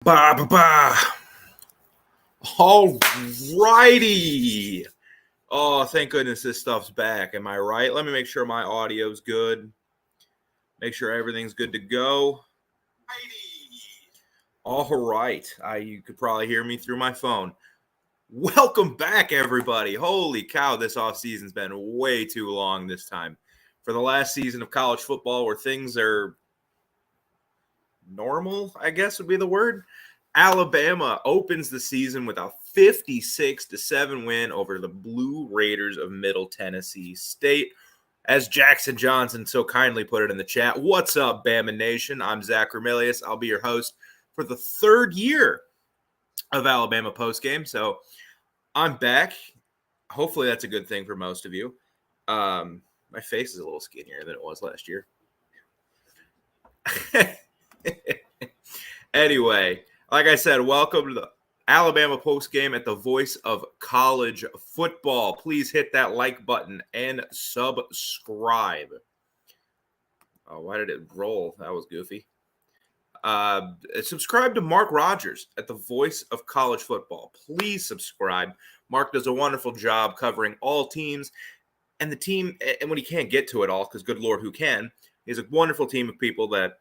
Ba ba ba. All righty. Oh, thank goodness this stuff's back. Am I right? Let me make sure my audio's good. Make sure everything's good to go. All right. You could probably hear me through my phone. Welcome back, everybody. Holy cow, this offseason's been way too long this time. For the last season of college football where things are normal, I guess would be the word. Alabama opens the season with a 56-7 win over the Blue Raiders of Middle Tennessee State. As Jackson Johnson so kindly put it in the chat, what's up, Bama Nation? I'm Zach Ramilius. I'll be your host for the third year of Alabama Postgame. So I'm back. Hopefully that's a good thing for most of you. My face is a little skinnier than it was last year. Anyway, like I said, welcome to the Alabama postgame at the voice of college football. Please hit that like button and subscribe. Oh, why did it roll? That was goofy. Subscribe to Mark Rogers at the voice of college football. Please subscribe. Mark does a wonderful job covering all teams and the team. And when he can't get to it all, because good Lord, who can? He's a wonderful team of people that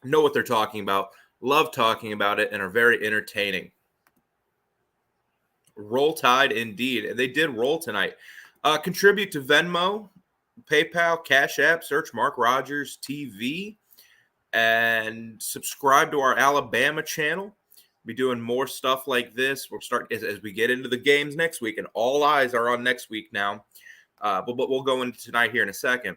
know what they're talking about, love talking about it, and are very entertaining. Roll Tide indeed. And they did roll tonight. Contribute to Venmo, PayPal, Cash App, search Mark Rogers TV, and subscribe to our Alabama channel. We'll be doing more stuff like this. We'll start as we get into the games next week, and all eyes are on next week now. But we'll go into tonight here in a second.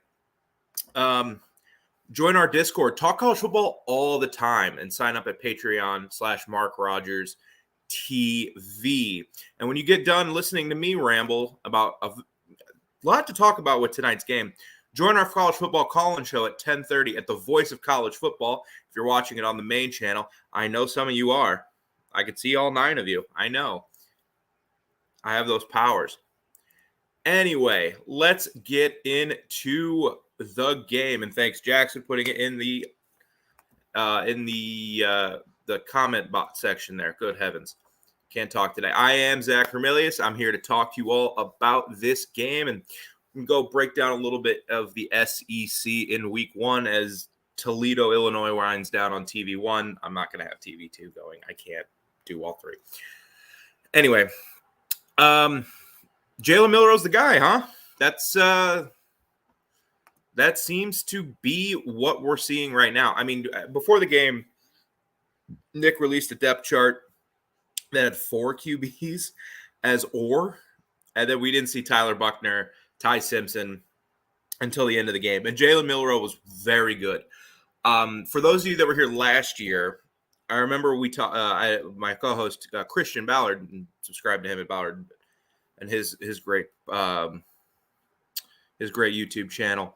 Join our Discord. Talk college football all the time, and sign up at Patreon/MarkRogersTV. And when you get done listening to me ramble about a lot to talk about with tonight's game, join our college football call-in show at 10:30 at the Voice of College Football. If you're watching it on the main channel, I know some of you are. I can see all 9 of you. I know. I have those powers. Anyway, let's get into the game. And thanks, Jackson, putting it in the comment box section there. Good heavens. Can't talk today. I am Zach Ramilius. I'm here to talk to you all about this game, and we can go break down a little bit of the SEC in week 1 as Toledo, Illinois winds down on TV1. I'm not going to have TV2 going. I can't do all 3. Anyway, Jalen Milroe's the guy, huh? That seems to be what we're seeing right now. I mean, before the game, Nick released a depth chart that had 4 QBs as and then we didn't see Tyler Buckner, Ty Simpson until the end of the game. And Jalen Milroe was very good. For those of you that were here last year, I remember my co-host Christian Ballard, and subscribe to him at Ballard and his great YouTube channel.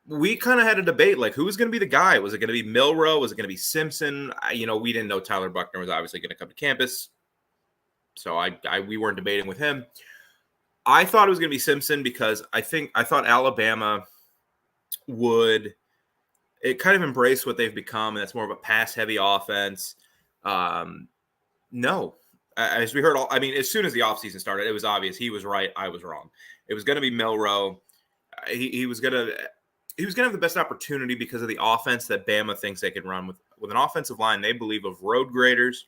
We kind of had a debate, like, who was going to be the guy? Was it going to be Milroe? Was it going to be Simpson? We didn't know Tyler Buckner was obviously going to come to campus, so we weren't debating with him. I thought it was going to be Simpson because I thought Alabama would kind of embrace what they've become, and that's more of a pass-heavy offense. No. As we heard, as soon as the offseason started, it was obvious he was right, I was wrong. It was going to be Milroe. He was going to have the best opportunity because of the offense that Bama thinks they can run with an offensive line they believe of road graders.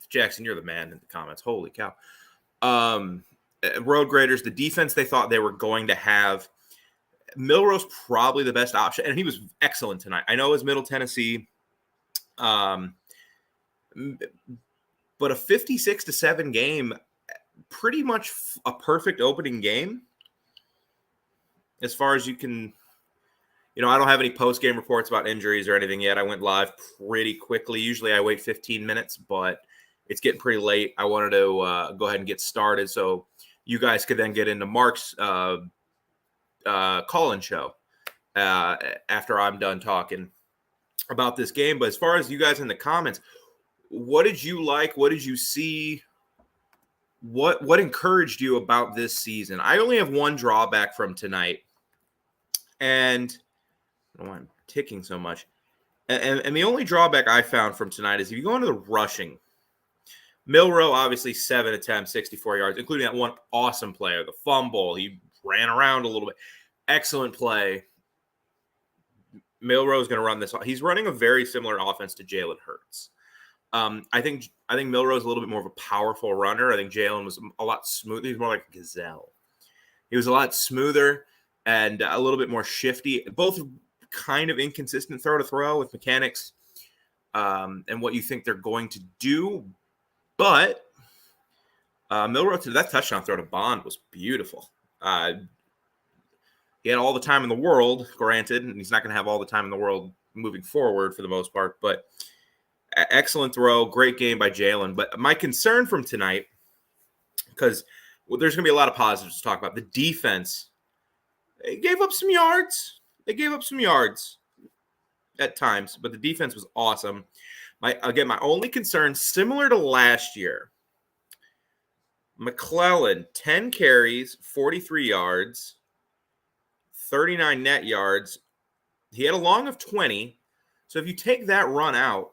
Jackson, you're the man in the comments. Holy cow. Road graders, the defense they thought they were going to have. Milroe's probably the best option, and he was excellent tonight. I know it was Middle Tennessee, but a 56-7 game, pretty much a perfect opening game as far as you can. I don't have any post-game reports about injuries or anything yet. I went live pretty quickly. Usually I wait 15 minutes, but it's getting pretty late. I wanted to go ahead and get started so you guys could then get into Mark's call-in show after I'm done talking about this game. But as far as you guys in the comments, what did you like? What did you see? What encouraged you about this season? I only have one drawback from tonight, and I don't know why I'm ticking so much. And the only drawback I found from tonight is if you go into the rushing, Milroe, obviously 7 attempts, 64 yards, including that one awesome play, the fumble. He ran around a little bit. Excellent play. Milroe is going to run this. He's running a very similar offense to Jalen Hurts. I think Milroe is a little bit more of a powerful runner. I think Jalen was a lot smoother. He's more like a gazelle. He was a lot smoother and a little bit more shifty. Both kind of inconsistent throw to throw with mechanics and what you think they're going to do. But Milroe, to that touchdown throw to Bond was beautiful. He had all the time in the world, granted, and he's not going to have all the time in the world moving forward for the most part. But excellent throw, great game by Jalen. But my concern from tonight, because there's going to be a lot of positives to talk about. The defense, they gave up some yards. They gave up some yards at times, but the defense was awesome. My only concern, similar to last year, McClellan, 10 carries, 43 yards, 39 net yards. He had a long of 20. So if you take that run out,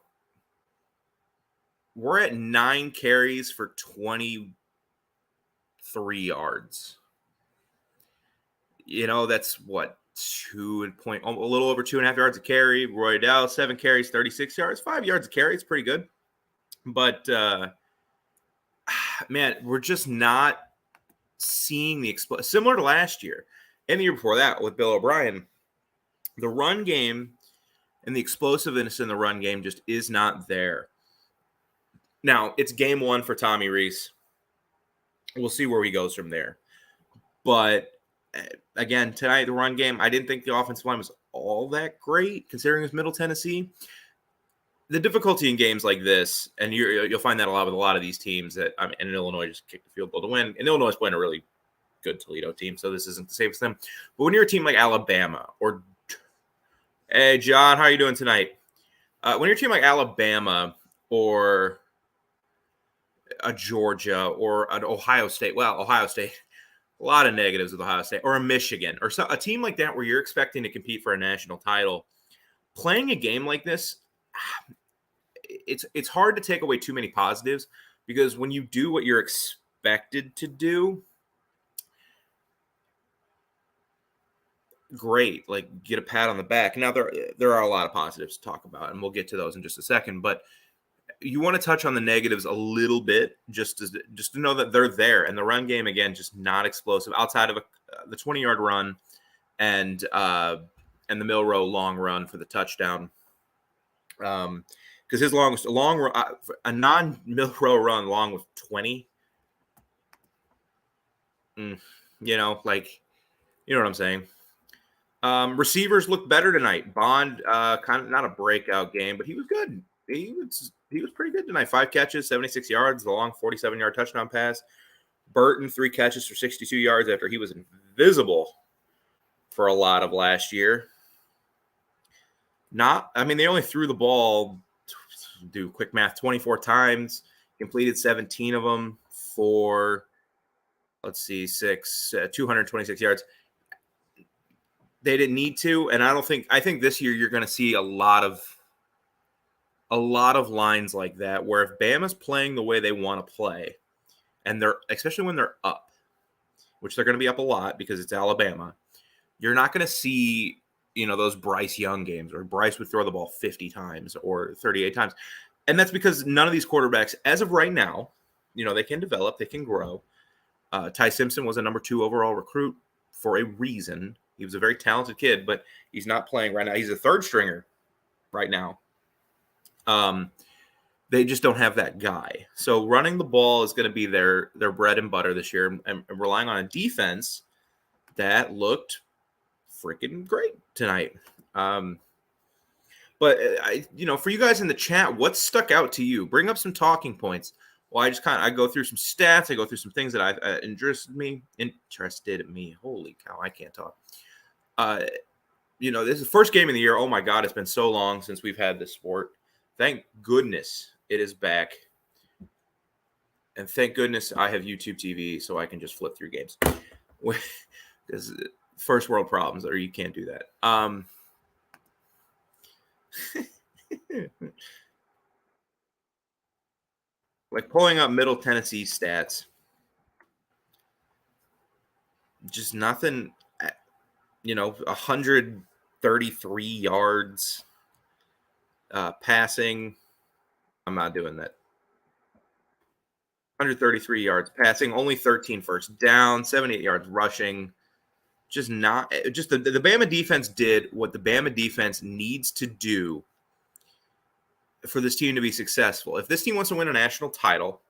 we're at 9 carries for 23 yards. That's what? a little over 2.5 yards a carry. Roy Dell, 7 carries, 36 yards, 5 yards a carry. It's pretty good. But, man, we're just not seeing the similar to last year and the year before that with Bill O'Brien. The run game and the explosiveness in the run game just is not there. Now, it's game 1 for Tommy Rees. We'll see where he goes from there. But, again, tonight, the run game, I didn't think the offensive line was all that great, considering it was Middle Tennessee. The difficulty in games like this, and you'll find that a lot with a lot of these teams that, and Illinois just kicked the field goal to win. And Illinois is playing a really good Toledo team, so this isn't the same as them. But when you're a team like Alabama or – hey, John, how are you doing tonight? When you're a team like Alabama or a Georgia or an Ohio State – well, Ohio State – a lot of negatives with Ohio State, or a Michigan, or a team like that where you're expecting to compete for a national title. Playing a game like this, it's hard to take away too many positives, because when you do what you're expected to do, great, like get a pat on the back. Now there are a lot of positives to talk about, and we'll get to those in just a second, but you want to touch on the negatives a little bit, just to know that they're there. And the run game, again, just not explosive outside of the 20-yard run and the Milroe long run for the touchdown. Because his long run, a non-Milroe run long with 20. You know what I'm saying. Receivers look better tonight. Bond, kind of not a breakout game, but he was good. He was pretty good tonight. 5 catches, 76 yards, the long 47-yard touchdown pass. Burton, 3 catches for 62 yards after he was invisible for a lot of last year. They only threw the ball, do quick math, 24 times, completed 17 of them for, 226 yards. They didn't need to, and I think this year you're going to see a lot of lines like that, where if Bama's playing the way they want to play, and especially when they're up, which they're going to be up a lot because it's Alabama, you're not going to see, those Bryce Young games where Bryce would throw the ball 50 times or 38 times. And that's because none of these quarterbacks, as of right now, they can develop, they can grow. Ty Simpson was a number 2 overall recruit for a reason. He was a very talented kid, but he's not playing right now. He's a 3rd stringer right now. They just don't have that guy. So running the ball is going to be their bread and butter this year, and relying on a defense that looked freaking great tonight. But for you guys in the chat, what stuck out to you? Bring up some talking points. Well, I go through some stats. I go through some things that interested me. Holy cow, I can't talk. This is the first game of the year. Oh my God, it's been so long since we've had this sport. Thank goodness it is back. And thank goodness I have YouTube TV so I can just flip through games. Because first world problems, or you can't do that. Like pulling up Middle Tennessee stats, just nothing. 133 yards passing. I'm not doing that. 133 yards passing, only 13 first down, 78 yards rushing. Just not just the Bama defense did what the Bama defense needs to do for this team to be successful. If this team wants to win a national title,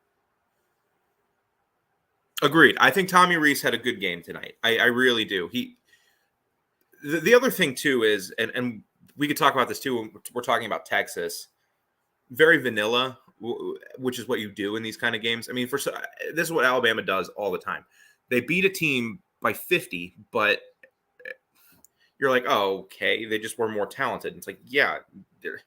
agreed. I think Tommy Rees had a good game tonight. I really do. The other thing too is, and we could talk about this too when we're talking about Texas. Very vanilla, which is what you do in these kind of games. I mean, this is what Alabama does all the time. They beat a team by 50, but you're like, oh, okay, they just were more talented. And it's like, yeah, they're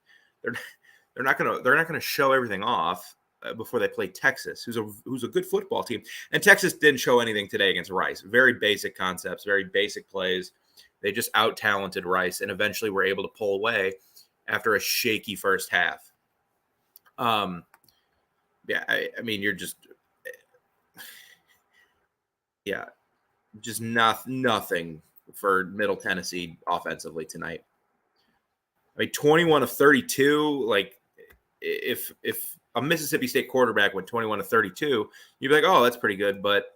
not gonna show everything off before they play Texas, who's a good football team. And Texas didn't show anything today against Rice. Very basic concepts, very basic plays. They just out talented Rice, and eventually were able to pull away after a shaky first half. Yeah, I mean, you're just, yeah, just nothing for Middle Tennessee offensively tonight. I mean, 21 of 32. Like, if a Mississippi State quarterback went 21 of 32, you'd be like, oh, that's pretty good. But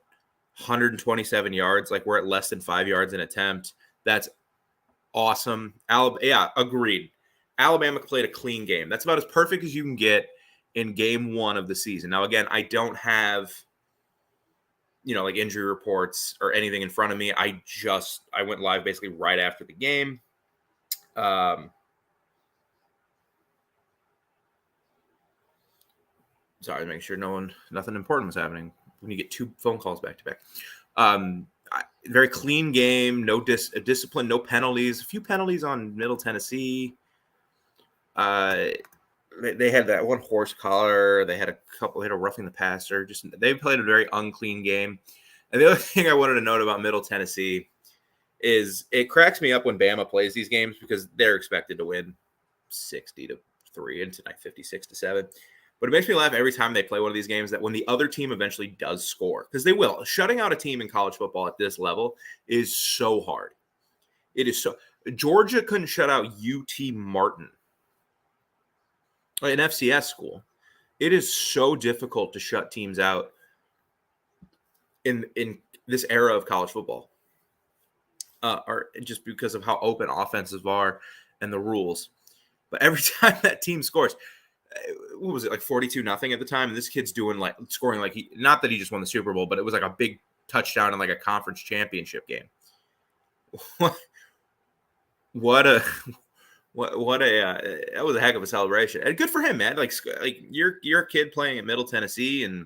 127 yards, like we're at less than 5 yards an attempt. That's awesome. Yeah, agreed. Alabama played a clean game. That's about as perfect as you can get in game one of the season. Now, again, I don't have, like injury reports or anything in front of me. I went live basically right after the game. Sorry, making sure nothing important was happening when you get two phone calls back to back. Very clean game, no discipline, no penalties. A few penalties on Middle Tennessee. They had that one horse collar. They had a roughing the passer. They played a very unclean game. And the other thing I wanted to note about Middle Tennessee is it cracks me up when Bama plays these games because they're expected to win 60-3 and tonight 56-7. But it makes me laugh every time they play one of these games that when the other team eventually does score, because they will. Shutting out a team in college football at this level is so hard. It is so. Georgia couldn't shut out UT Martin, an FCS school. It is so difficult to shut teams out in this era of college football, or just because of how open offenses are and the rules. But every time that team scores, what was it, like 42-0 at the time? And this kid's scoring like not that he just won the Super Bowl, but it was like a big touchdown in like a conference championship game. That was a heck of a celebration, and good for him, man. Like you're a kid playing at Middle Tennessee, and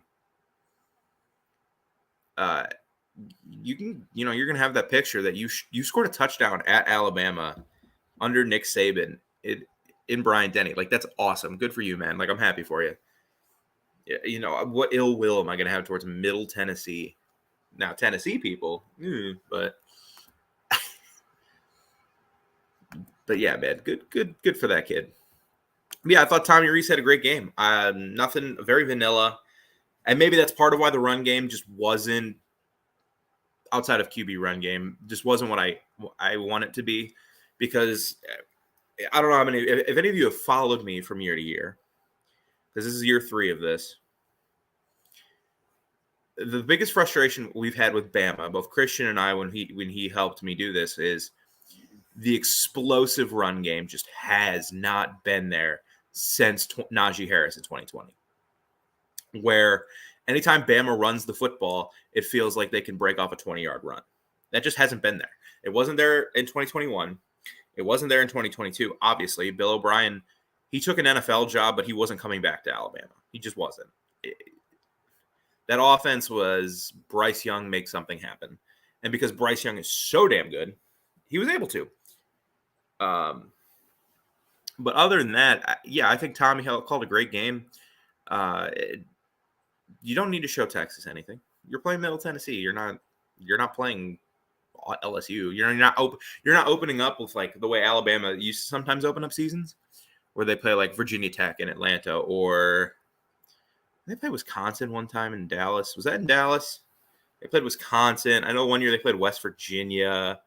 you can, you're gonna have that picture that you scored a touchdown at Alabama under Nick Saban in Bryant-Denny. Like, that's awesome. Good for you, man. Like, I'm happy for you. Yeah, what ill will am I gonna have towards Middle Tennessee? Now, Tennessee people, but yeah, man, good for that kid. Yeah, I thought Tommy Rees had a great game. Nothing, very vanilla, and maybe that's part of why the run game just wasn't, outside of QB run game, just wasn't what I want it to be, because I don't know how many, if any of you have followed me from year to year, because this is year 3 of this. The biggest frustration we've had with Bama, both Christian and I, when he helped me do this, is the explosive run game just has not been there since Najee Harris in 2020. Where anytime Bama runs the football, it feels like they can break off a 20-yard run. That just hasn't been there. It wasn't there in 2021. It wasn't there in 2022. Obviously, Bill O'Brien, he took an NFL job, but he wasn't coming back to Alabama. He just wasn't. That offense was Bryce Young make something happen. And because Bryce Young is so damn good, he was able to. But other than that, yeah, I think Tommy called a great game. You don't need to show Texas anything. You're playing Middle Tennessee. You're not playing LSU. You're not opening up with like the way Alabama used to sometimes open up seasons, where they play like Virginia Tech in Atlanta, or they played Wisconsin one time in Dallas. Was that in Dallas? They played Wisconsin. I know one year they played West Virginia.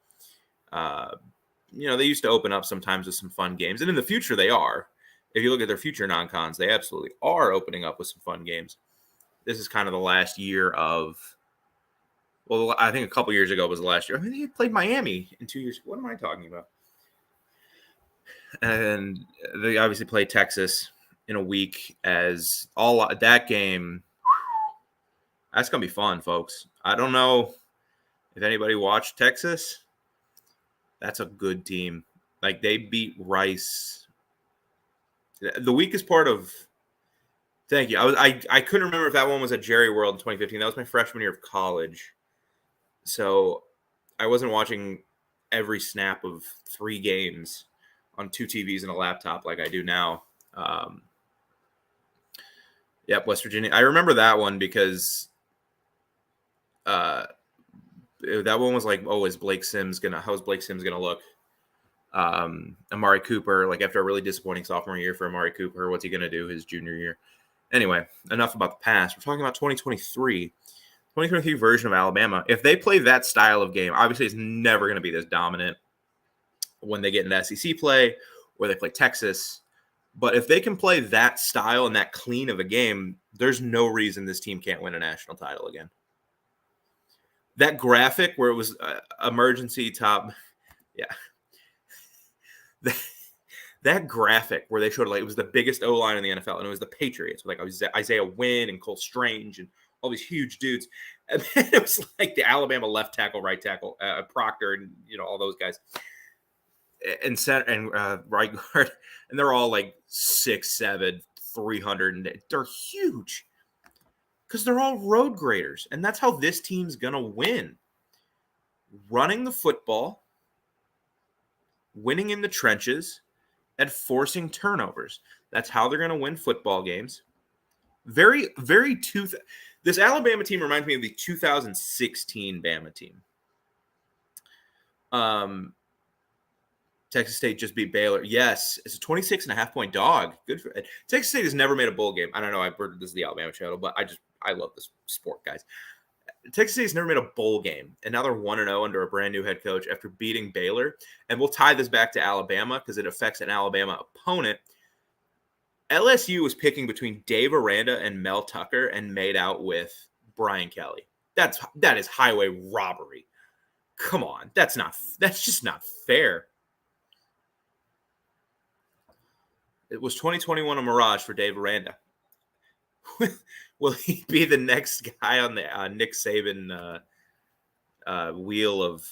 They used to open up sometimes with some fun games, and in the future they are. If you look at their future non-cons, they absolutely are opening up with some fun games. This is kind of the last year of. Well, I think a couple years ago was the last year. I mean, they played Miami in 2 years. What am I talking about? And they obviously play Texas in a week. As all that game, that's gonna be fun, folks. I don't know if anybody watched Texas. That's a good team. Like, they beat Rice. The weakest part of. Thank you. I couldn't remember if that one was at Jerry World in 2015. That was my freshman year of college. So I wasn't watching every snap of 3 games on 2 TVs and a laptop like I do now. Yep, West Virginia. I remember that one because that one was like, oh, how's Blake Sims gonna look? Amari Cooper, like after a really disappointing sophomore year for Amari Cooper, what's he gonna do his junior year? Anyway, enough about the past. We're talking about 2023 version of Alabama. If they play that style of game, obviously it's never going to be this dominant when they get into SEC play or they play Texas. But if they can play that style and that clean of a game, there's no reason this team can't win a national title again. That graphic where it was emergency top, yeah. That graphic where they showed like it was the biggest O-line in the NFL, and it was the Patriots with like Isaiah Wynn and Cole Strange and all these huge dudes. And then it was like the Alabama left tackle, right tackle, Proctor, and all those guys, and center and right guard, and they're all like 6'7", 300, and they're huge because they're all road graders, and that's how this team's gonna win: running the football, winning in the trenches, and forcing turnovers. That's how they're going to win football games. Very, very this Alabama team reminds me of the 2016 Bama team. Texas State just beat Baylor. Yes, it's a 26.5-point dog. Good for it. Texas State has never made a bowl game. I don't know. This is the Alabama channel, but I love this sport, guys. Texas State's never made a bowl game, and now they're 1-0 under a brand new head coach after beating Baylor. And we'll tie this back to Alabama because it affects an Alabama opponent. LSU was picking between Dave Aranda and Mel Tucker and made out with Brian Kelly. That is highway robbery. Come on, that's just not fair. It was 2021 a mirage for Dave Aranda. Will he be the next guy on the Nick Saban wheel of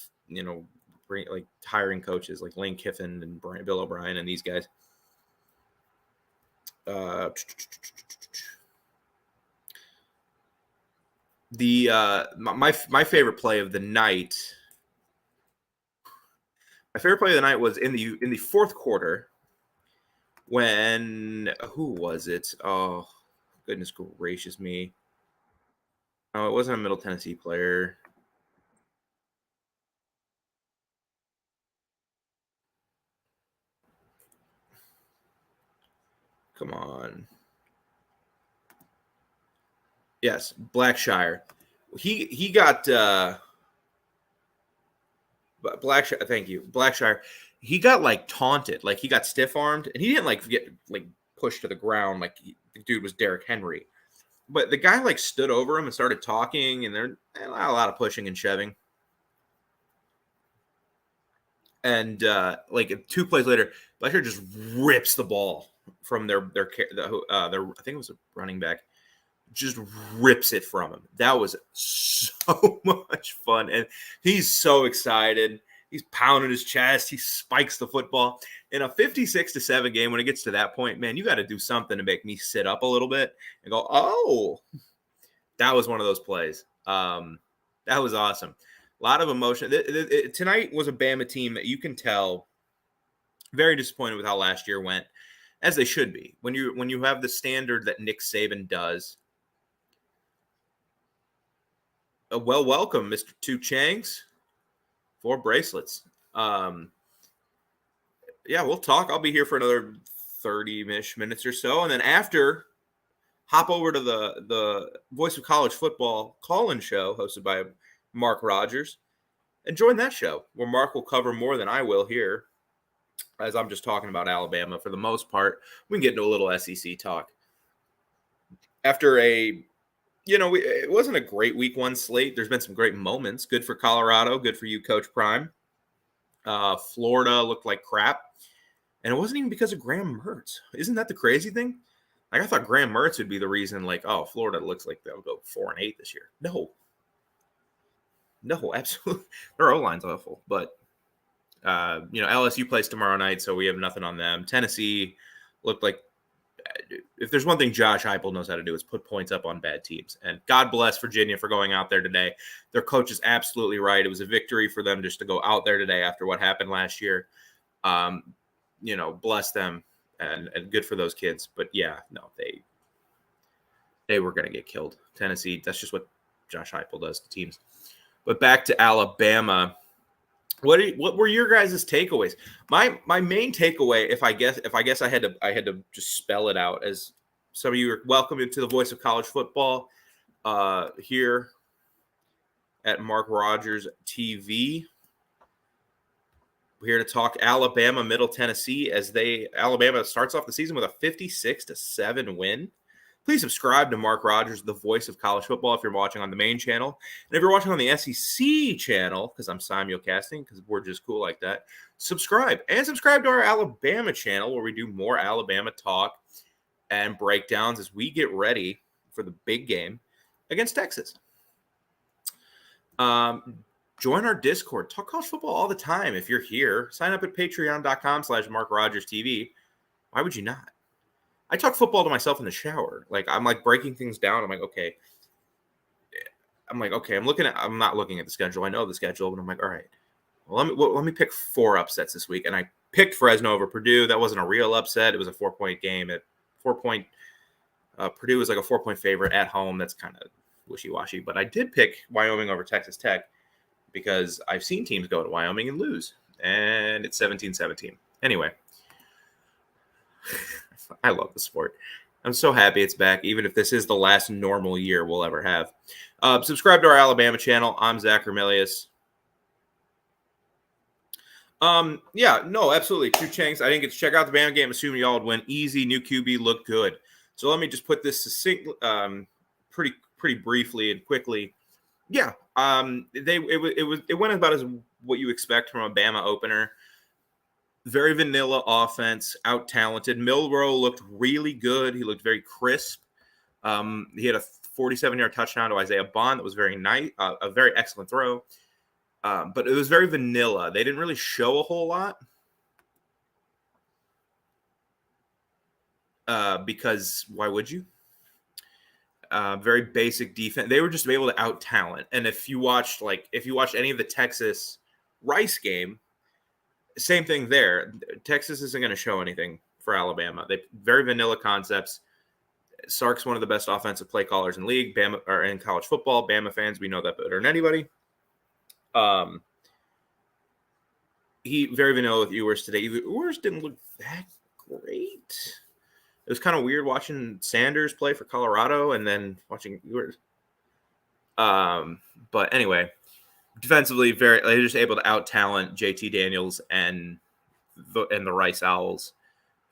like hiring coaches like Lane Kiffin and Bill O'Brien and these guys? My favorite play of the night. My favorite play of the night was in the fourth quarter when who was it? Oh, goodness gracious me! No, it wasn't a Middle Tennessee player. Come on. Yes, Blackshire. He got Blackshire. Thank you, Blackshire. He got like taunted, like he got stiff armed, and he didn't like get like pushed to the ground like the dude was Derrick Henry. But the guy like stood over him and started talking, and there's a lot of pushing and shoving. And like 2 plays later, Blackshire just rips the ball from their I think it was a running back, just rips it from him. That was so much fun, and he's so excited. He's pounding his chest. He spikes the football in a 56-7 game. When it gets to that point, man, you got to do something to make me sit up a little bit and go, "Oh, that was one of those plays." That was awesome. A lot of emotion. Tonight was a Bama team that you can tell very disappointed with how last year went, as they should be. When you have the standard that Nick Saban does. Welcome, Mr. Two Changs. 4 bracelets. Yeah, we'll talk. I'll be here for another 30-ish minutes or so. And then after, hop over to the Voice of College Football call-in show hosted by Mark Rogers and join that show where Mark will cover more than I will here, as I'm just talking about Alabama for the most part. We can get into a little SEC talk. After it wasn't a great week one slate. There's been some great moments. Good for Colorado. Good for you, Coach Prime. Florida looked like crap. And it wasn't even because of Graham Mertz. Isn't that the crazy thing? Like, I thought Graham Mertz would be the reason, like, oh, Florida looks like they'll go 4-8 this year. No, absolutely. Their O-line's awful. But, LSU plays tomorrow night, so we have nothing on them. Tennessee looked like, if there's one thing Josh Heupel knows how to do, is put points up on bad teams. And God bless Virginia for going out there today. Their coach is absolutely right. It was a victory for them just to go out there today after what happened last year. Bless them and good for those kids. But yeah, no, they were going to get killed. Tennessee, that's just what Josh Heupel does to teams. But back to Alabama. What were your guys' takeaways? My main takeaway, if I guess I had to just spell it out, as some of you are welcome into the Voice of College Football here at Mark Rogers TV. We're here to talk Alabama, Middle Tennessee, as Alabama starts off the season with a 56-7 win. Please subscribe to Mark Rogers, the Voice of College Football, if you're watching on the main channel. And if you're watching on the SEC channel, because I'm simulcasting, because we're just cool like that, subscribe. And subscribe to our Alabama channel, where we do more Alabama talk and breakdowns as we get ready for the big game against Texas. Join our Discord. Talk college football all the time. If you're here, sign up at patreon.com/MarkRogersTV. Why would you not? I talk football to myself in the shower. Like, I'm like breaking things down. I'm okay. I'm not looking at the schedule. I know the schedule, but I'm like, all right, well, let me pick 4 upsets this week. And I picked Fresno over Purdue. That wasn't a real upset. It was a 4-point game. Purdue was like a 4-point favorite at home. That's kind of wishy-washy. But I did pick Wyoming over Texas Tech because I've seen teams go to Wyoming and lose. And it's 17-17. Anyway. I love the sport. I'm so happy it's back, even if this is the last normal year we'll ever have. Subscribe to our Alabama channel. I'm Zach Ramelius. Absolutely. Two Changs. I didn't get to check out the Bama game. Assuming y'all would win easy. New QB looked good. So let me just put this succinct, pretty briefly and quickly. Yeah. It went about as what you expect from a Bama opener. Very vanilla offense, out-talented. Milroe looked really good. He looked very crisp. He had a 47-yard touchdown to Isaiah Bond that was very nice, a very excellent throw. But it was very vanilla. They didn't really show a whole lot because why would you? Very basic defense. They were just able to out-talent. And if you watched any of the Texas Rice game, same thing there. Texas isn't going to show anything for Alabama. They very vanilla concepts. Sark's one of the best offensive play callers in the league, Bama, or in college football. Bama fans, we know that better than anybody. He very vanilla with Ewers today. Ewers didn't look that great. It was kind of weird watching Sanders play for Colorado and then watching Ewers. But anyway. Defensively, they're just able to out-talent JT Daniels and the Rice Owls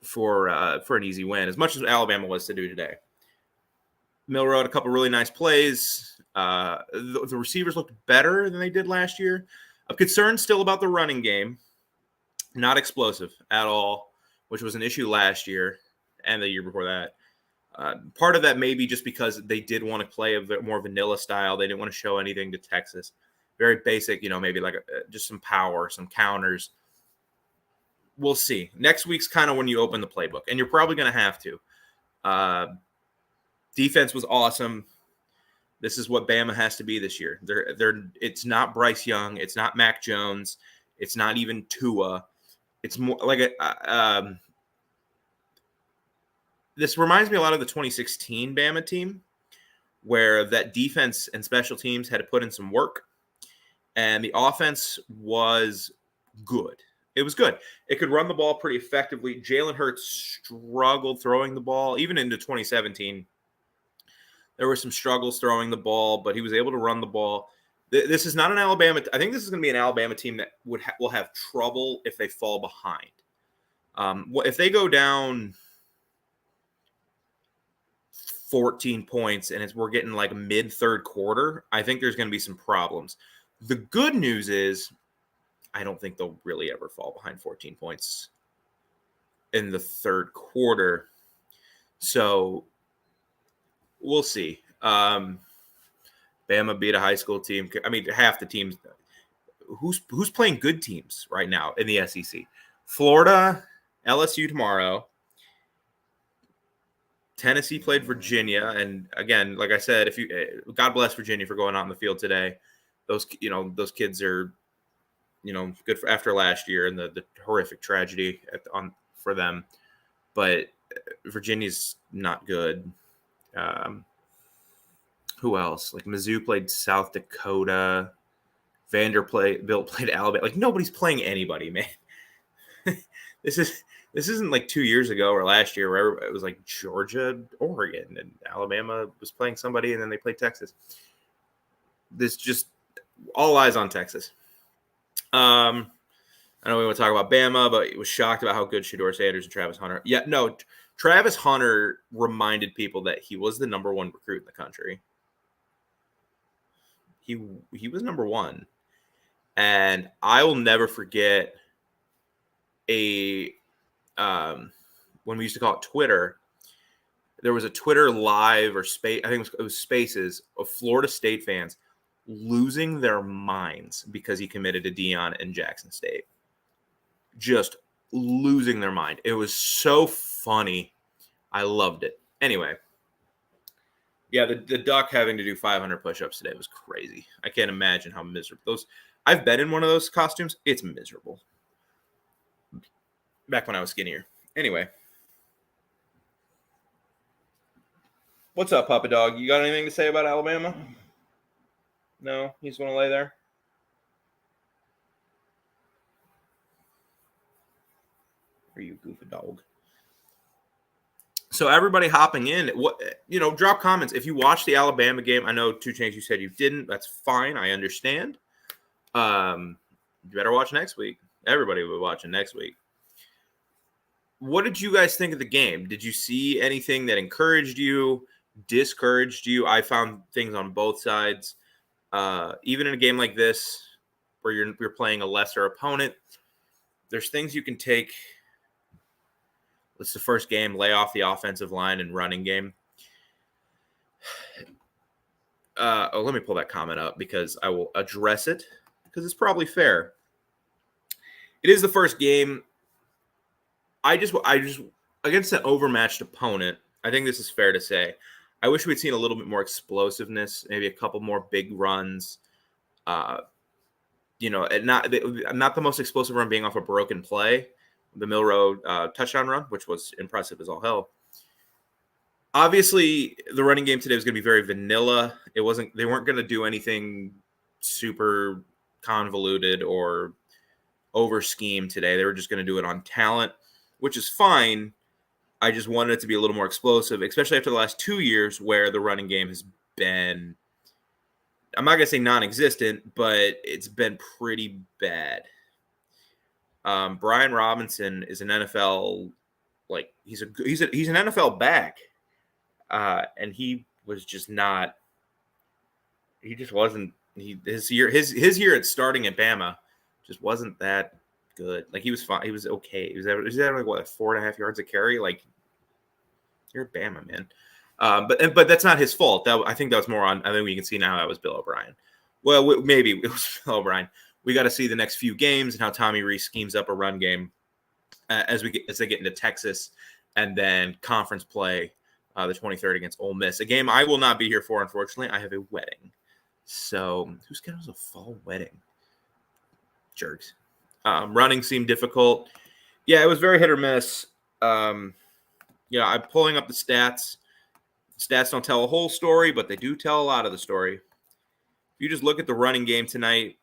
for an easy win, as much as Alabama was to do today. Milroe had a couple really nice plays. The receivers looked better than they did last year. I'm concerned still about the running game. Not explosive at all, which was an issue last year and the year before that. Part of that may be just because they did want to play a bit more vanilla style. They didn't want to show anything to Texas. Very basic, maybe like just some power, some counters. We'll see. Next week's kind of when you open the playbook, and you're probably going to have to. Defense was awesome. This is what Bama has to be this year. It's not Bryce Young. It's not Mac Jones. It's not even Tua. It's more like this reminds me a lot of the 2016 Bama team, where that defense and special teams had to put in some work. And the offense was good. It was good. It could run the ball pretty effectively. Jalen Hurts struggled throwing the ball. Even into 2017, there were some struggles throwing the ball, but he was able to run the ball. This is not an Alabama. I think this is going to be an Alabama team that will have trouble if they fall behind. If they go down 14 points and we're getting like mid third quarter, I think there's going to be some problems. The good news is I don't think they'll really ever fall behind 14 points in the third quarter. So we'll see. Bama beat a high school team. I mean, half the teams. Who's playing good teams right now in the SEC? Florida, LSU tomorrow. Tennessee played Virginia, and again, like I said, God bless Virginia for going out on the field today. Those kids are, good for after last year and the horrific tragedy for them. But Virginia's not good. Who else? Like Mizzou played South Dakota. Vanderbilt played Alabama. Like nobody's playing anybody, man. This isn't like 2 years ago or last year where it was like Georgia, Oregon, and Alabama was playing somebody, and then they played Texas. This just all eyes on Texas. I know we want to talk about Bama, but he was shocked about how good Shedeur Sanders and Travis Hunter. Yeah, no, Travis Hunter reminded people that he was the number one recruit in the country. He was number one. And I will never forget when we used to call it Twitter, there was a Twitter live or space, I think it was Spaces of Florida State fans losing their minds because he committed to Deion and Jackson State. Just losing their mind. It was so funny. I loved it. Anyway, yeah, the Duck having to do 500 push-ups today was crazy. I can't imagine how miserable I've been in one of those costumes. It's miserable. Back when I was skinnier. Anyway. What's up, Papa Dog? You got anything to say about Alabama? No? He's going to lay there? Or you goofy dog? So everybody hopping in, drop comments. If you watched the Alabama game, I know 2 Chainz, you said you didn't. That's fine. I understand. You better watch next week. Everybody will be watching next week. What did you guys think of the game? Did you see anything that encouraged you, discouraged you? I found things on both sides. Even in a game like this, where you're playing a lesser opponent, there's things you can take. It's the first game, lay off the offensive line and running game. Let me pull that comment up because I will address it because it's probably fair. It is the first game. I just against an overmatched opponent, I think this is fair to say. I wish we'd seen a little bit more explosiveness, maybe a couple more big runs. And not the most explosive run being off a broken play, the Milroe touchdown run, which was impressive as all hell. Obviously, the running game today was going to be very vanilla. They weren't going to do anything super convoluted or over scheme today. They were just going to do it on talent, which is fine. I just wanted it to be a little more explosive, especially after the last 2 years where the running game has been, I'm not going to say non-existent, but it's been pretty bad. Brian Robinson is an NFL, he's an NFL back. And he was just not. He just wasn't. His year at starting at Bama just wasn't that good. Like he was fine. He was okay. He was having 4.5 yards a carry. Like you're at Bama, man. But that's not his fault. I think that was more on. I think we can see now that was Bill O'Brien. Well, maybe it was Bill O'Brien. We got to see the next few games and how Tommy Rees schemes up a run game as they get into Texas and then conference play. The 23rd against Ole Miss, a game I will not be here for, unfortunately. I have a wedding. So who schedules a fall wedding? Jerks. Running seemed difficult. Yeah, it was very hit or miss. I'm pulling up the stats. Stats don't tell a whole story, but they do tell a lot of the story. If you just look at the running game tonight,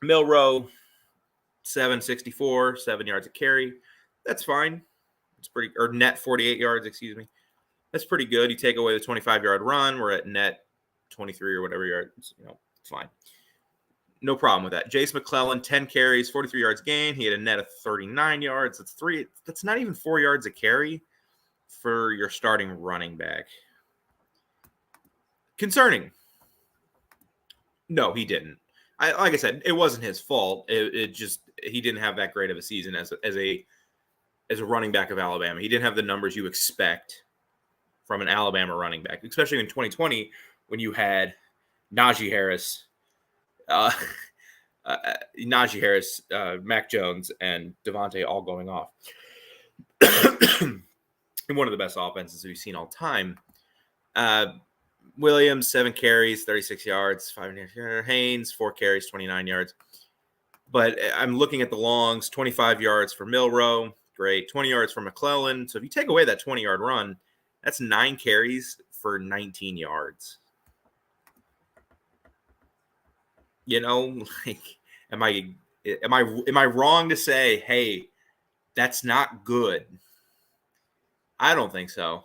Milroe, 764, 7 yards a carry. That's fine. It's pretty, or net 48 yards, excuse me. That's pretty good. You take away the 25-yard run, we're at net 23 or whatever yards. It's fine. No problem with that. Jace McClellan, 10 carries, 43 yards gain. He had a net of 39 yards. That's not even 4 yards a carry for your starting running back. Concerning. No, he didn't. Like I said, it wasn't his fault. It just he didn't have that great of a season as a running back of Alabama. He didn't have the numbers you expect from an Alabama running back, especially in 2020 when you had Najee Harris, Mac Jones, and Devontae all going off. In one of the best offenses we've seen all time. Williams, 7 carries, 36 yards, 5 yards. Haynes, 4 carries, 29 yards. But I'm looking at the longs, 25 yards for Milroe. Great. 20 yards for McClellan. So if you take away that 20-yard run, that's 9 carries for 19 yards. Am I wrong to say, hey, that's not good? I don't think so.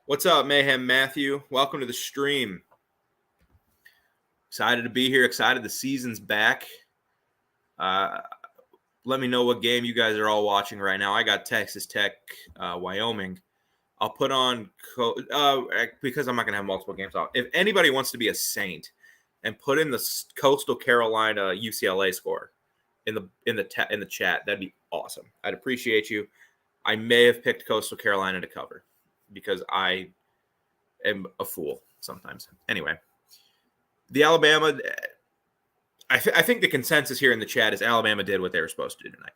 What's up, Mayhem Matthew? Welcome to the stream. Excited to be here. Excited the season's back. Let me know what game you guys are all watching right now. I got Texas Tech, Wyoming. I'll put on because I'm not going to have multiple games off. If anybody wants to be a saint and put in the Coastal Carolina UCLA score in the chat, that'd be awesome. I'd appreciate you. I may have picked Coastal Carolina to cover because I am a fool sometimes. Anyway, the Alabama, I think the consensus here in the chat is Alabama did what they were supposed to do tonight.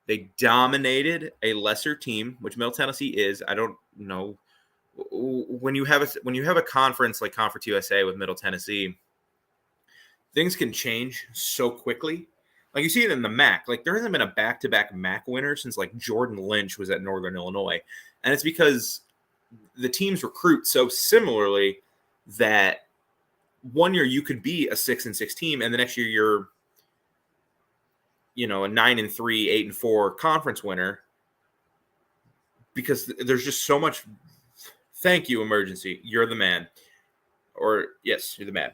They dominated a lesser team, which Middle Tennessee is. I don't know when you have a conference like Conference USA with Middle Tennessee, things can change so quickly. Like you see it in the MAC. Like there hasn't been a back-to-back MAC winner since like Jordan Lynch was at Northern Illinois. And it's because the teams recruit so similarly that one year you could be a 6-6 team, and the next year you're, a 9-3, 8-4 conference winner. Because there's just so much. Thank you, emergency. You're the man. Or yes, you're the man.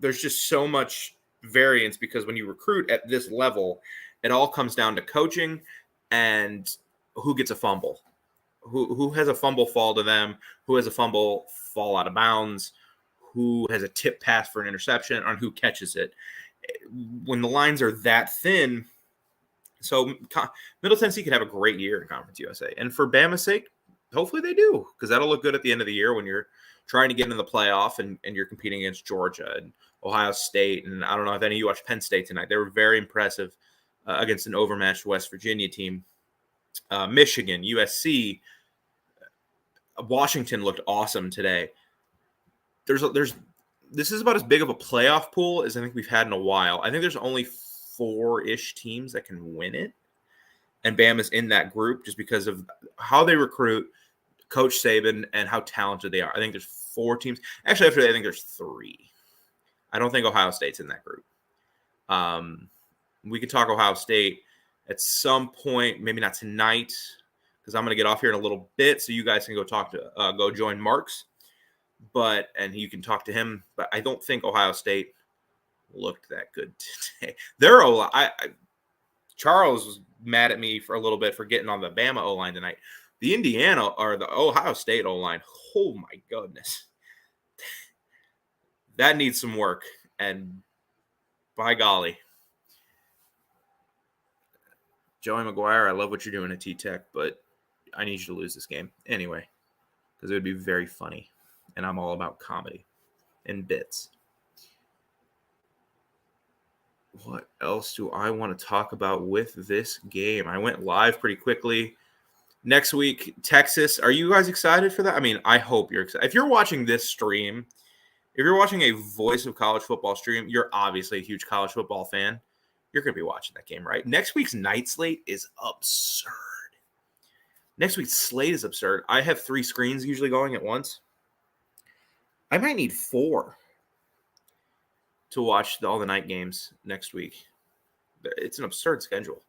There's just so much variance because when you recruit at this level, it all comes down to coaching and who gets a fumble, who has a fumble fall to them, who has a fumble fall out of bounds, who has a tip pass for an interception, and who catches it. When the lines are that thin, so Middle Tennessee could have a great year in Conference USA. And for Bama's sake, hopefully they do, because that'll look good at the end of the year when you're trying to get into the playoff and you're competing against Georgia and Ohio State. And I don't know if any of you watched Penn State tonight. They were very impressive against an overmatched West Virginia team. Michigan, USC, Washington looked awesome today. This is about as big of a playoff pool as I think we've had in a while. I think there's only 4-ish teams that can win it. And Bama's in that group just because of how they recruit, Coach Saban, and how talented they are. I think there's 4 teams. Actually, after that, I think there's 3. I don't think Ohio State's in that group. We could talk Ohio State at some point, maybe not tonight, because I'm going to get off here in a little bit, so you guys can go join Mark's. And you can talk to him. But I don't think Ohio State looked that good today. Charles was mad at me for a little bit for getting on the Bama O-line tonight. The Indiana or the Ohio State O-line, oh my goodness. That needs some work. And by golly. Joey McGuire, I love what you're doing at T-Tech, but I need you to lose this game anyway, because it would be very funny. And I'm all about comedy and bits. What else do I want to talk about with this game? I went live pretty quickly. Next week, Texas. Are you guys excited for that? I mean, I hope you're excited. If you're watching this stream, if you're watching a Voice of College Football stream, you're obviously a huge college football fan. You're going to be watching that game, right? Next week's night slate is absurd. Next week's slate is absurd. I have 3 screens usually going at once. I might need 4 to watch all the night games next week. It's an absurd schedule.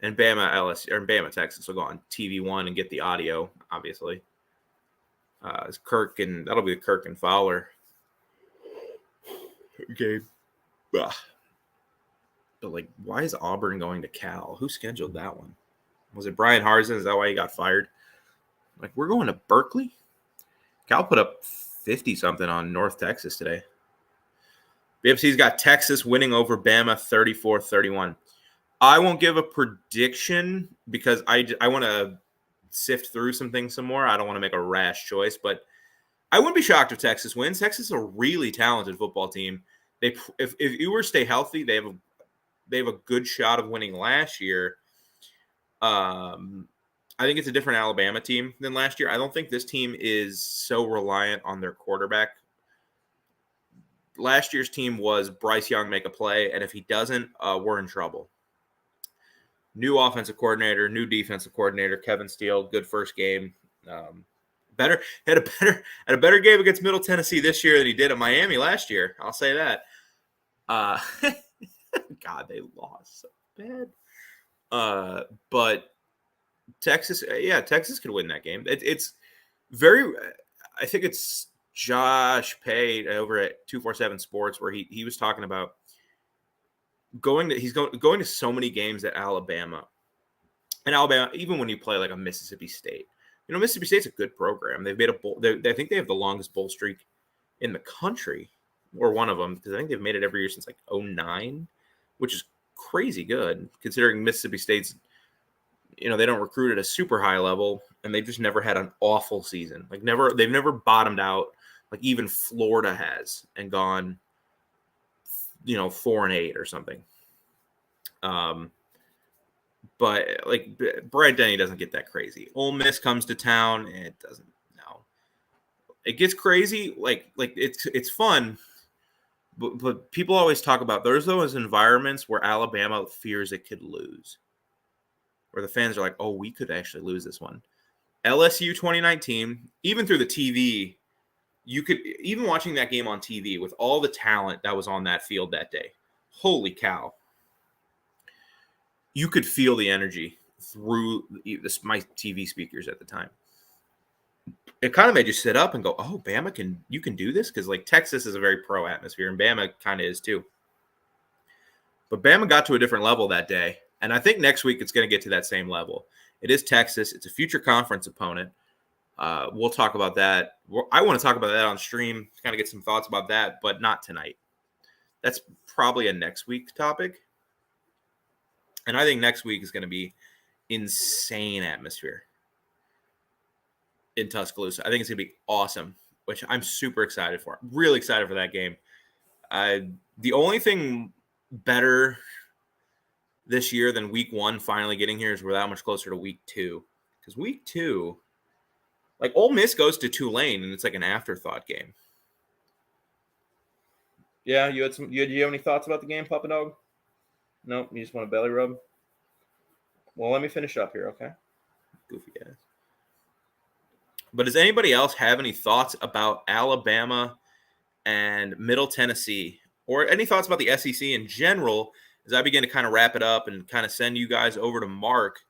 And Bama LSU or Bama Texas will go on TV1 and get the audio, obviously. It's Kirk and that'll be the Kirk and Fowler game. Ugh. But like, why is Auburn going to Cal? Who scheduled that one? Was it Brian Harsin? Is that why he got fired? Like, we're going to Berkeley? Cal put up 50-something on North Texas today. BFC's got Texas winning over Bama 34-31. I won't give a prediction because I want to sift through some things some more. I don't want to make a rash choice, but I wouldn't be shocked if Texas wins. Texas is a really talented football team. If Ewers stay healthy, they have a good shot of winning last year. I think it's a different Alabama team than last year. I don't think this team is so reliant on their quarterback. Last year's team was Bryce Young make a play, and if he doesn't, we're in trouble. New offensive coordinator, new defensive coordinator, Kevin Steele, good first game. Had a better game against Middle Tennessee this year than he did at Miami last year. I'll say that. God, they lost so bad. But Texas could win that game. It's very. I think it's Josh Pay over at 247 Sports where he was talking about going to so many games at Alabama. And Alabama, even when you play like a Mississippi State, Mississippi State's a good program. They've made a bowl. I think they have the longest bowl streak in the country, or one of them, because I think they've made it every year since like 2009, which is crazy good considering Mississippi State's. They don't recruit at a super high level, and they've just never had an awful season. They've never bottomed out like even Florida has and gone, 4-8 or something. But like Bryant Denny doesn't get that crazy. Ole Miss comes to town and it doesn't. No, it gets crazy. Like it's fun, but people always talk about there's those environments where Alabama fears it could lose, where the fans are like, "Oh, we could actually lose this one." LSU 2019, even through the TV, you could even watching that game on TV with all the talent that was on that field that day. Holy cow. You could feel the energy through my TV speakers at the time. It kind of made you sit up and go, "Oh, Bama you can do this?" Because like Texas is a very pro atmosphere, and Bama kind of is too. But Bama got to a different level that day, and I think next week it's going to get to that same level. It is Texas. It's a future conference opponent. We'll talk about that. I want to talk about that on stream, kind of get some thoughts about that, but not tonight. That's probably a next week topic. And I think next week is going to be insane atmosphere in Tuscaloosa. I think it's going to be awesome, which I'm super excited for. I'm really excited for that game. The only thing better this year than week 1 finally getting here is we're that much closer to week 2. Because week 2, like Ole Miss goes to Tulane and it's like an afterthought game. Yeah, you have any thoughts about the game, Papa Dog? No, you just want a belly rub? Well, let me finish up here, okay? Goofy ass. But does anybody else have any thoughts about Alabama and Middle Tennessee? Or any thoughts about the SEC in general as I begin to kind of wrap it up and kind of send you guys over to Mark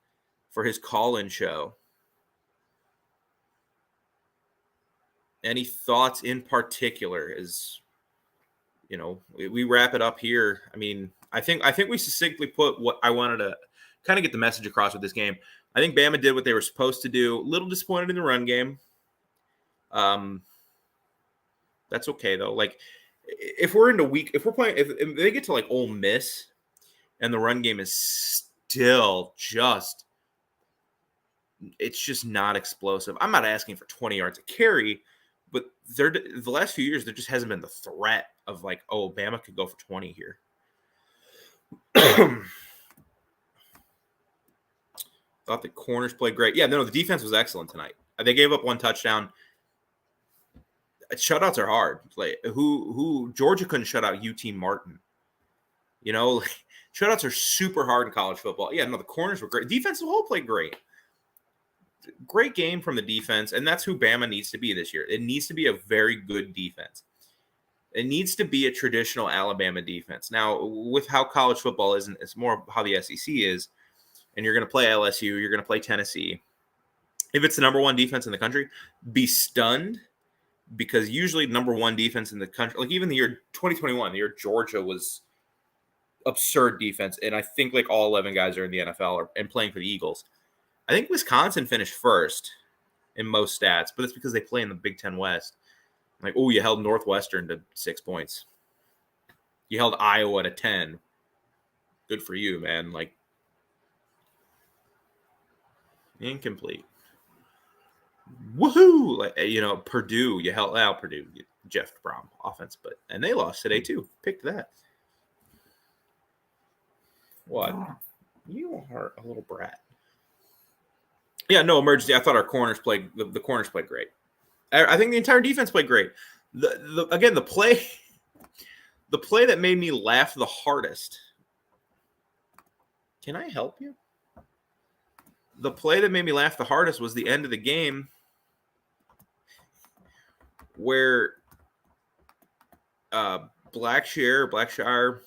for his call-in show? Any thoughts in particular as, we wrap it up here? I mean, I think we succinctly put what I wanted to kind of get the message across with this game. I think Bama did what they were supposed to do. A little disappointed in the run game. That's okay though. Like if they get to like Ole Miss and the run game is still it's just not explosive. I'm not asking for 20 yards a carry, but the last few years there just hasn't been the threat of like, oh, Bama could go for 20 here. Thought the corners played great. Yeah, no, the defense was excellent tonight. They gave up 1 touchdown. Shutouts are hard. Like who Georgia couldn't shut out UT Martin. Shutouts are super hard in college football. Yeah, no, the corners were great. Defense as a whole played great. Great game from the defense, and that's who Bama needs to be this year. It needs to be a very good defense. It needs to be a traditional Alabama defense. Now, with how college football isn't, it's more how the SEC is, and you're going to play LSU, you're going to play Tennessee. If it's the number one defense in the country, be stunned, because usually number one defense in the country, like even the year 2021, the year Georgia was absurd defense, and I think like all 11 guys are in the NFL and playing for the Eagles. I think Wisconsin finished first in most stats, but it's because they play in the Big Ten West. Like, oh, you held Northwestern to 6 points. You held Iowa to 10. Good for you, man. Like, incomplete. Woohoo! Like, Purdue, you held out Purdue. Jeff Brom offense, and they lost today too. Picked that. What? You are a little brat. Yeah, no emergency. I thought our corners played. The corners played great. I think the entire defense played great. The play that made me laugh the hardest. Can I help you? The play that made me laugh the hardest was the end of the game, where Blackshire.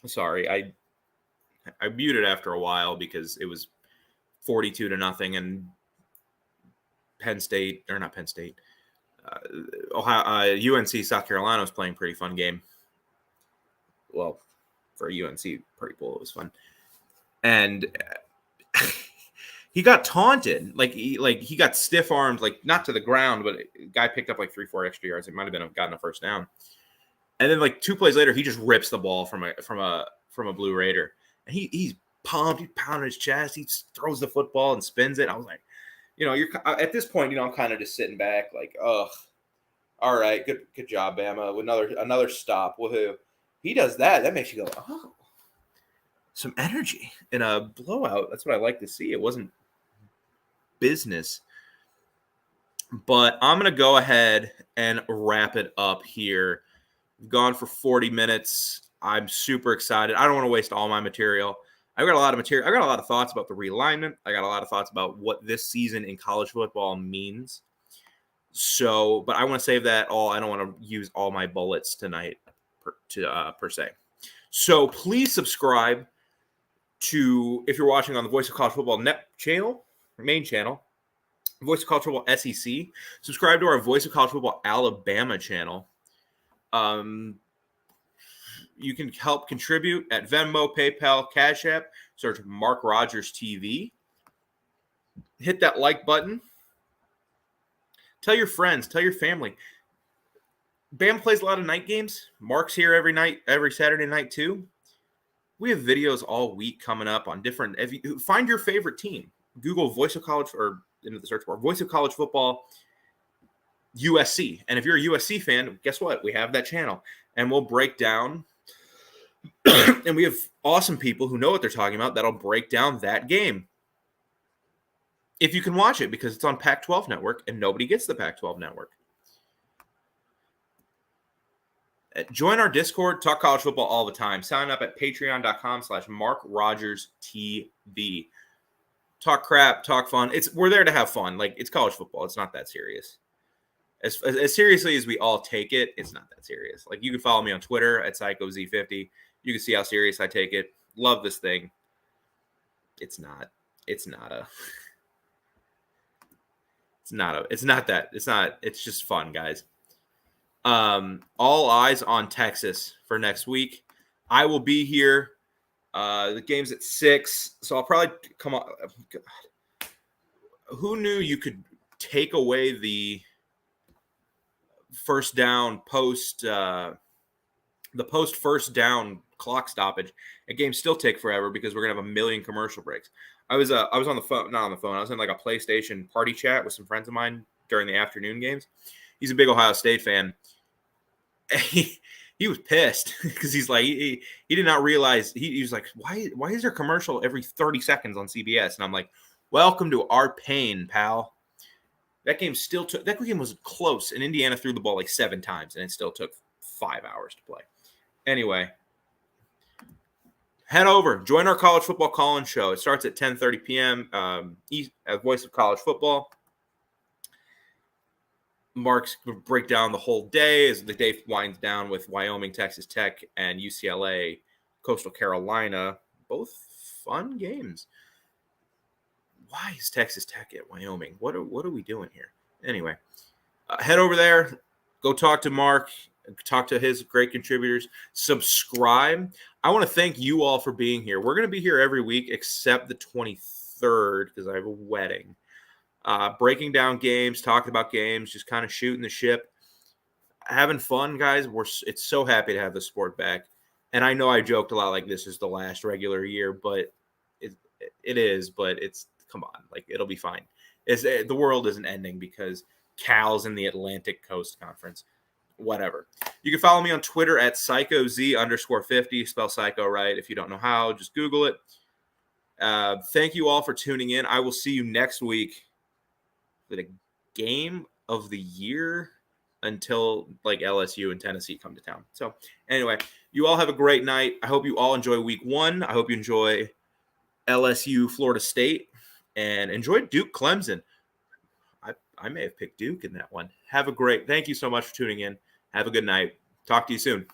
Sorry, I muted after a while because it was 42-0, and UNC South Carolina was playing a pretty fun game. Well, for UNC, pretty cool. It was fun, and he got taunted. He got stiff armed, like not to the ground, but a guy picked up like 3-4 extra yards. It might have been gotten a first down, and then like 2 plays later, he just rips the ball from a Blue Raider, and he's pumped. He's pounding his chest. He throws the football and spins it. I was like, you're at this point, I'm kind of just sitting back, like, ugh, all right, good job, Bama. With another stop, woohoo. He does that. That makes you go, oh, some energy in a blowout. That's what I like to see. It wasn't business. But I'm gonna go ahead and wrap it up here. We've gone for 40 minutes. I'm super excited. I don't want to waste all my material. I've got a lot of material. I got a lot of thoughts about the realignment. I got a lot of thoughts about what this season in college football means. So, but I want to save that all. I don't want to use all my bullets tonight per se. So please subscribe to, if you're watching on the Voice of College Football main channel, Voice of College Football SEC. Subscribe to our Voice of College Football Alabama channel. You can help contribute at Venmo, PayPal, Cash App. Search MarkRogersTV. Hit that like button. Tell your friends. Tell your family. Bam plays a lot of night games. Mark's here every night, every Saturday night too. We have videos all week coming up on different. Find your favorite team. Google Voice of College, or into the search bar, Voice of College Football USC. And if you're a USC fan, guess what? We have that channel. And we'll break down. And we have awesome people who know what they're talking about that'll break down that game. If you can watch it, because it's on Pac-12 Network and nobody gets the Pac-12 Network. Join our Discord, talk college football all the time. Sign up at patreon.com/MarkRogersTV. Talk crap, talk fun. We're there to have fun. Like, it's college football. It's not that serious. As seriously as we all take it, it's not that serious. Like, you can follow me on Twitter at PsychoZ50. You can see how serious I take it. Love this thing. It's not that. It's just fun, guys. All eyes on Texas for next week. I will be here. The game's at 6, so I'll probably come on. God. Who knew you could take away the first down post first down clock stoppage? A game still take forever because we're gonna have a million commercial breaks. I was on the phone, not on the phone. I was in like a PlayStation party chat with some friends of mine during the afternoon games. He's a big Ohio State fan. He was pissed because he's like, he did not realize. He was like, why is there a commercial every 30 seconds on CBS? And I'm like, welcome to our pain, pal. That game was close, and Indiana threw the ball like 7 times, and it still took 5 hours to play. Anyway, head over, join our college football call-in show. It starts at 10:30 p.m. At Voice of College Football. Mark's break down the whole day as the day winds down with Wyoming, Texas Tech, and UCLA, Coastal Carolina. Both fun games. Why is Texas Tech at Wyoming? What are we doing here? Anyway, head over there. Go talk to Mark. Talk to his great contributors. Subscribe. I want to thank you all for being here. We're going to be here every week except the 23rd because I have a wedding. Breaking down games, talking about games, just kind of shooting the ship, having fun, guys. It's so happy to have the sport back. And I know I joked a lot like this is the last regular year, but it is. But it's come on, like it'll be fine. The world isn't ending because Cal's in the Atlantic Coast Conference. Whatever. You can follow me on Twitter at psychoz_50. Spell psycho right. If you don't know how, just Google it. Thank you all for tuning in. I will see you next week for the game of the year until like LSU and Tennessee come to town. So anyway, you all have a great night. I hope you all enjoy week 1. I hope you enjoy LSU Florida State and enjoy Duke Clemson. I may have picked Duke in that one. Thank you so much for tuning in. Have a good night. Talk to you soon.